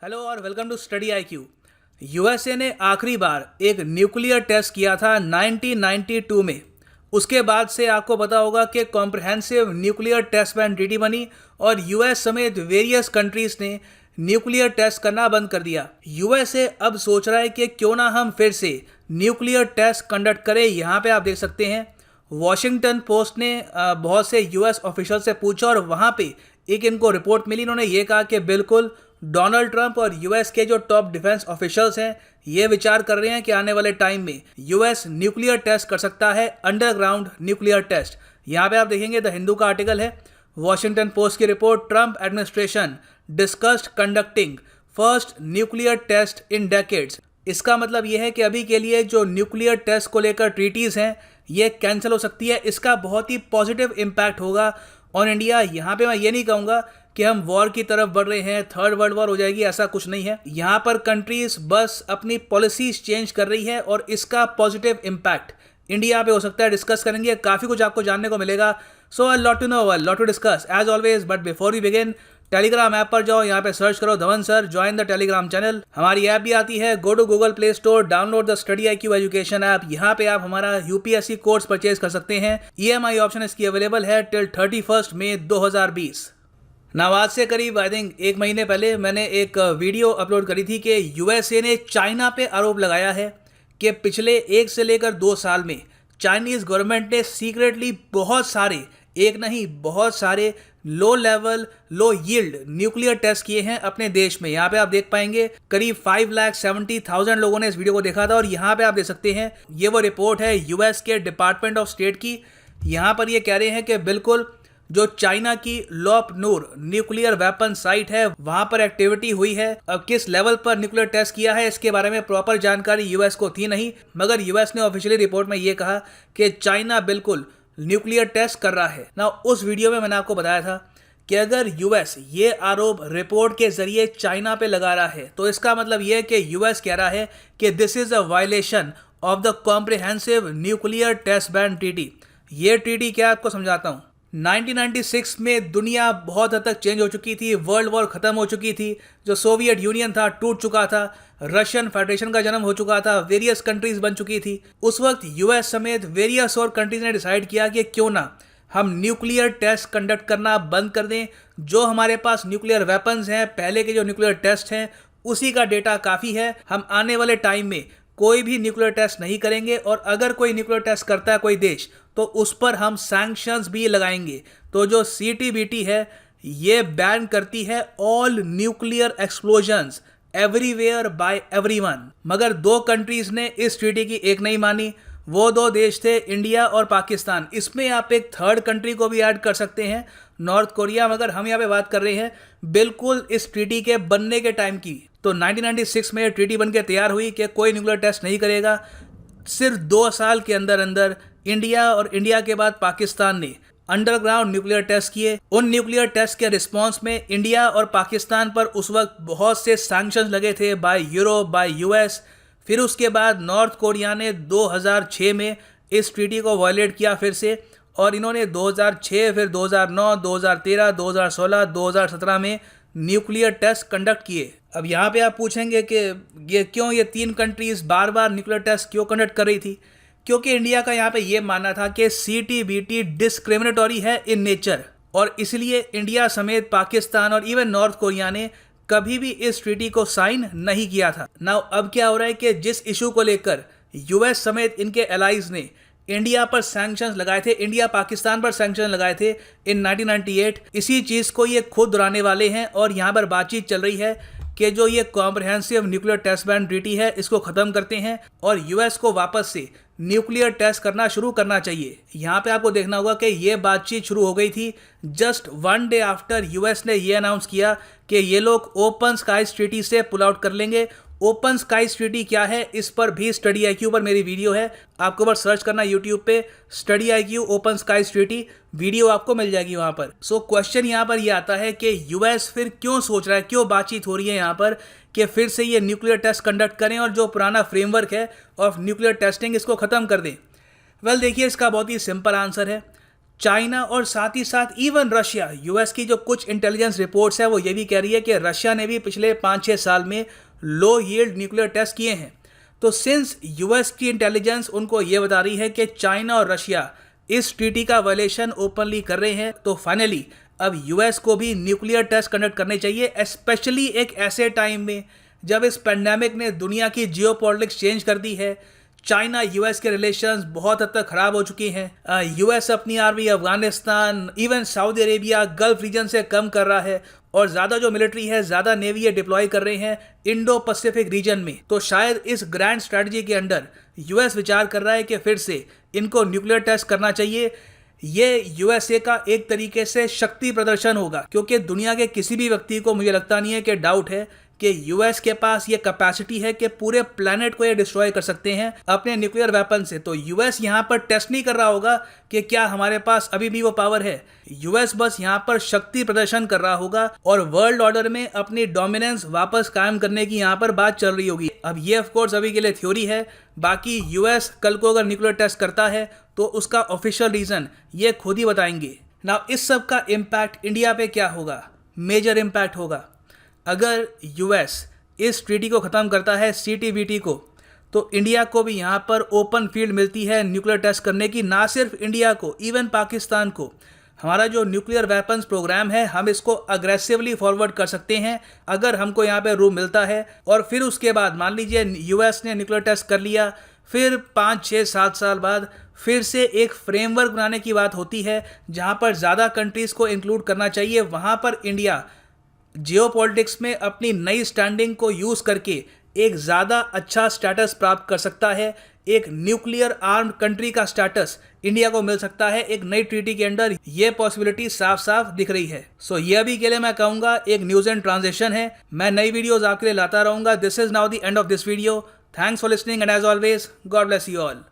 Hello और welcome to study IQ. USA ने आखिरी बार एक न्यूक्लियर टेस्ट किया था 1992 में। उसके बाद से आपको पता होगा कि comprehensive nuclear test ban treaty बनी और यूएस समेत वेरियस कंट्रीज ने न्यूक्लियर टेस्ट करना बंद कर दिया। यूएसए अब सोच रहा है कि क्यों ना हम फिर से न्यूक्लियर टेस्ट कंडक्ट करें। यहाँ पे आप देख सकते हैं वॉशिंगटन पोस्ट ने बहुत से यूएस ऑफिशियल से पूछा और वहाँ पे एक इनको रिपोर्ट मिली। इन्होंने ये कहा कि बिल्कुल डोनाल्ड ट्रंप और यूएस के जो टॉप डिफेंस ऑफिशियल्स हैं ये विचार कर रहे हैं कि आने वाले टाइम में यूएस न्यूक्लियर टेस्ट कर सकता है, अंडरग्राउंड न्यूक्लियर टेस्ट। यहाँ पे आप देखेंगे द हिंदू का आर्टिकल है, वॉशिंगटन पोस्ट की रिपोर्ट, Trump administration discussed conducting first nuclear test in decades. इसका मतलब यह है कि अभी के लिए जो न्यूक्लियर टेस्ट को लेकर ट्रीटीज़ हैं ये कैंसिल हो सकती है। इसका बहुत ही पॉजिटिव इम्पैक्ट होगा ऑन इंडिया। यहाँ पे मैं ये नहीं कहूँगा कि हम वॉर की तरफ बढ़ रहे हैं, थर्ड वर्ल्ड वॉर हो जाएगी, ऐसा कुछ नहीं है। यहाँ पर कंट्रीज बस अपनी पॉलिसीज चेंज कर रही है और इसका पॉजिटिव इम्पैक्ट इंडिया पे हो सकता है। डिस्कस करेंगे, काफ़ी कुछ आपको जानने को मिलेगा। So a lot to know, a lot to discuss as always. But before we begin, Telegram app पर जाओ, यहाँ पे सर्च करो Dhawan sir, join the Telegram channel. हमारी ऐप भी आती है, go to Google Play Store, download the Study IQ education app. यहाँ पे आप हमारा यूपीएससी कोर्स परचेज कर सकते हैं। ईएमआई ऑप्शन इसकी अवेलेबल है टिल 31 मई 2020। नाउ आज से करीब आई थिंक एक महीने पहले मैंने एक वीडियो अपलोड करी थी कि यूएसए ने चाइना पे आरोप लगाया है कि पिछले 1 से लेकर 2 साल में चाइनीज़ गवर्नमेंट ने सीक्रेटली बहुत सारे, एक नहीं बहुत सारे low level low yield nuclear test किए हैं अपने देश में। यहाँ पे आप देख पाएंगे करीब 5,70,000 लोगों ने इस वीडियो को देखा था। और यहाँ पे आप देख सकते हैं ये वो रिपोर्ट है यूएस के डिपार्टमेंट ऑफ स्टेट की। यहाँ पर ये कह रहे हैं कि बिल्कुल जो चाइना की लोप नूर न्यूक्लियर वेपन साइट है वहां पर एक्टिविटी हुई है। अब किस लेवल पर न्यूक्लियर टेस्ट किया है इसके बारे में प्रॉपर जानकारी यूएस को थी नहीं, मगर यूएस ने ऑफिशियली रिपोर्ट में ये कहा कि चाइना बिल्कुल न्यूक्लियर टेस्ट कर रहा है ना। उस वीडियो में मैंने आपको बताया था कि अगर यूएस ये आरोप रिपोर्ट के जरिए चाइना पे लगा रहा है तो इसका मतलब ये है कि यूएस कह रहा है कि this is a violation of the comprehensive nuclear test ban treaty. ये ट्रीटी क्या आपको समझाता हूँ। 1996 में दुनिया बहुत हद तक चेंज हो चुकी थी, वर्ल्ड वॉर खत्म हो चुकी थी, जो सोवियत यूनियन था टूट चुका था, रशियन फेडरेशन का जन्म हो चुका था, वेरियस कंट्रीज बन चुकी थी। उस वक्त यूएस समेत वेरियस और कंट्रीज ने डिसाइड किया कि क्यों ना हम न्यूक्लियर टेस्ट कंडक्ट करना बंद कर दें। जो हमारे पास न्यूक्लियर वेपन्स हैं, पहले के जो न्यूक्लियर टेस्ट हैं उसी का डेटा काफ़ी है। हम आने वाले टाइम में कोई भी न्यूक्लियर टेस्ट नहीं करेंगे और अगर कोई न्यूक्लियर टेस्ट करता है कोई देश तो उस पर हम सैंक्शंस भी लगाएंगे। तो जो सीटीबीटी है ये बैन करती है all nuclear explosions everywhere by everyone. मगर 2 कंट्रीज ने इस ट्रीटी की एक नहीं मानी। वो 2 देश थे इंडिया और पाकिस्तान। इसमें आप एक थर्ड कंट्री को भी ऐड कर सकते हैं, नॉर्थ कोरिया। मगर हम यहाँ पे बात कर रहे हैं बिल्कुल इस ट्रीटी के बनने के टाइम की। तो 1996 में ट्रीटी बन के तैयार हुई कि कोई न्यूक्लियर टेस्ट नहीं करेगा। सिर्फ 2 साल के अंदर अंदर इंडिया और इंडिया के बाद पाकिस्तान ने अंडरग्राउंड न्यूक्लियर टेस्ट किए। उन न्यूक्लियर टेस्ट के रिस्पांस में इंडिया और पाकिस्तान पर उस वक्त बहुत से सैंक्शंस लगे थे बाय यूरोप, बाय यूएस। फिर उसके बाद नॉर्थ कोरिया ने 2006 में इस ट्रीटी को वायलेट किया फिर से, और इन्होंने 2006, फिर 2009, 2013, 2016, 2017 में न्यूक्लियर टेस्ट कंडक्ट किए। अब यहाँ पे आप पूछेंगे कि ये 3 कंट्रीज बार बार न्यूक्लियर टेस्ट क्यों कंडक्ट कर रही थी। क्योंकि इंडिया का यहाँ पे ये मानना था कि सीटीबीटी डिस्क्रिमिनेटरी है इन नेचर, और इसलिए इंडिया समेत पाकिस्तान और इवन नॉर्थ कोरिया ने कभी भी इस ट्रीटी को साइन नहीं किया था। नाउ अब क्या हो रहा है कि जिस इशू को लेकर यूएस समेत इनके एलाइज ने इंडिया पर सैंक्शंस लगाए थे, इंडिया पाकिस्तान पर सैंक्शन लगाए थे इन 1998, इसी चीज़ को ये खुद दोहराने वाले हैं। और यहाँ पर बातचीत चल रही है कि जो ये comprehensive nuclear test ban treaty है इसको ख़त्म करते हैं और यूएस को वापस से न्यूक्लियर टेस्ट करना शुरू करना चाहिए। यहाँ पे आपको देखना होगा कि ये बातचीत शुरू हो गई थी जस्ट 1 डे आफ्टर यूएस ने ये अनाउंस किया कि ये लोग ओपन स्काईज ट्रीटी से पुल आउट कर लेंगे। ओपन स्काईज ट्रीटी क्या है इस पर भी स्टडी आईक्यू पर मेरी वीडियो है, आपको बस सर्च करना यूट्यूब पे study IQ open skies treaty, video आपको मिल जाएगी वहाँ पर। सो क्वेश्चन यहाँ पर ये आता है कि यूएस फिर क्यों सोच रहा है, क्यों बातचीत हो रही है यहाँ पर कि फिर से ये न्यूक्लियर टेस्ट कंडक्ट करें और जो पुराना फ्रेमवर्क है ऑफ न्यूक्लियर टेस्टिंग इसको ख़त्म कर दें। वेल देखिए इसका बहुत ही सिंपल आंसर है। चाइना और साथ ही साथ इवन रशिया, यूएस की जो कुछ इंटेलिजेंस रिपोर्ट्स है वो ये भी कह रही है कि रशिया ने भी पिछले 5-6 साल में लो यील्ड न्यूक्लियर टेस्ट किए हैं। तो सिंस यूएस की इंटेलिजेंस उनको ये बता रही है कि चाइना और रशिया इस ट्रीटी का वायलेशन ओपनली कर रहे हैं, तो फाइनली अब यूएस को भी न्यूक्लियर टेस्ट कंडक्ट करने चाहिए, स्पेशली एक ऐसे टाइम में जब इस पेंडेमिक ने दुनिया की जियोपॉलिटिक्स चेंज कर दी है। चाइना यूएस के रिलेशंस बहुत हद तक खराब हो चुके हैं। यूएस अपनी army Afghanistan, even Saudi Arabia, gulf region से कम कर रहा है और ज़्यादा जो मिलिट्री है, ज़्यादा नेवी है डिप्लॉय कर रहे हैं इंडो पैसिफिक रीजन में। तो शायद इस ग्रैंड स्ट्रैटेजी के अंडर यूएस विचार कर रहा है कि फिर से इनको न्यूक्लियर टेस्ट करना चाहिए। ये यूएसए का एक तरीके से शक्ति प्रदर्शन होगा, क्योंकि दुनिया के किसी भी व्यक्ति को मुझे लगता नहीं है कि डाउट है कि यूएस के पास ये कैपेसिटी है कि पूरे प्लेनेट को ये डिस्ट्रॉय कर सकते हैं अपने न्यूक्लियर वेपन से। तो यूएस यहाँ पर टेस्ट नहीं कर रहा होगा कि क्या हमारे पास अभी भी वो पावर है। यूएस बस यहाँ पर शक्ति प्रदर्शन कर रहा होगा और वर्ल्ड ऑर्डर में अपनी डोमिनेंस वापस कायम करने की यहाँ पर बात चल रही होगी। अब ये ऑफकोर्स अभी के लिए थ्योरी है, बाकी यूएस कल को अगर न्यूक्लियर टेस्ट करता है तो उसका ऑफिशियल रीजन ये खुद ही बताएंगे। नाउ इस सब का इम्पैक्ट इंडिया पे क्या होगा? मेजर इम्पैक्ट होगा। अगर यूएस इस ट्रीटी को ख़त्म करता है, सीटीबीटी को, तो इंडिया को भी यहाँ पर ओपन फील्ड मिलती है न्यूक्लियर टेस्ट करने की। ना सिर्फ इंडिया को, इवन पाकिस्तान को। हमारा जो न्यूक्लियर वेपन्स प्रोग्राम है हम इसको अग्रेसिवली फॉरवर्ड कर सकते हैं अगर हमको यहाँ पे रूम मिलता है। और फिर उसके बाद मान लीजिए यूएस ने न्यूक्लियर टेस्ट कर लिया, फिर 5-6-7 साल बाद फिर से एक फ्रेमवर्क बनाने की बात होती है जहाँ पर ज़्यादा कंट्रीज़ को इंक्लूड करना चाहिए। वहाँ पर इंडिया जियोपॉलिटिक्स में अपनी नई स्टैंडिंग को यूज़ करके एक ज़्यादा अच्छा स्टेटस प्राप्त कर सकता है। एक न्यूक्लियर आर्म्ड कंट्री का स्टेटस इंडिया को मिल सकता है एक नई ट्रीटी के अंडर। ये पॉसिबिलिटी साफ साफ दिख रही है। सो ये अभी के लिए मैं कहूँगा एक न्यूज़ एंड ट्रांजिशन है। मैं नई वीडियोज़ आपके लिए लाता रहूँगा। This is now the end of this video. Thanks for listening and as always God bless you all.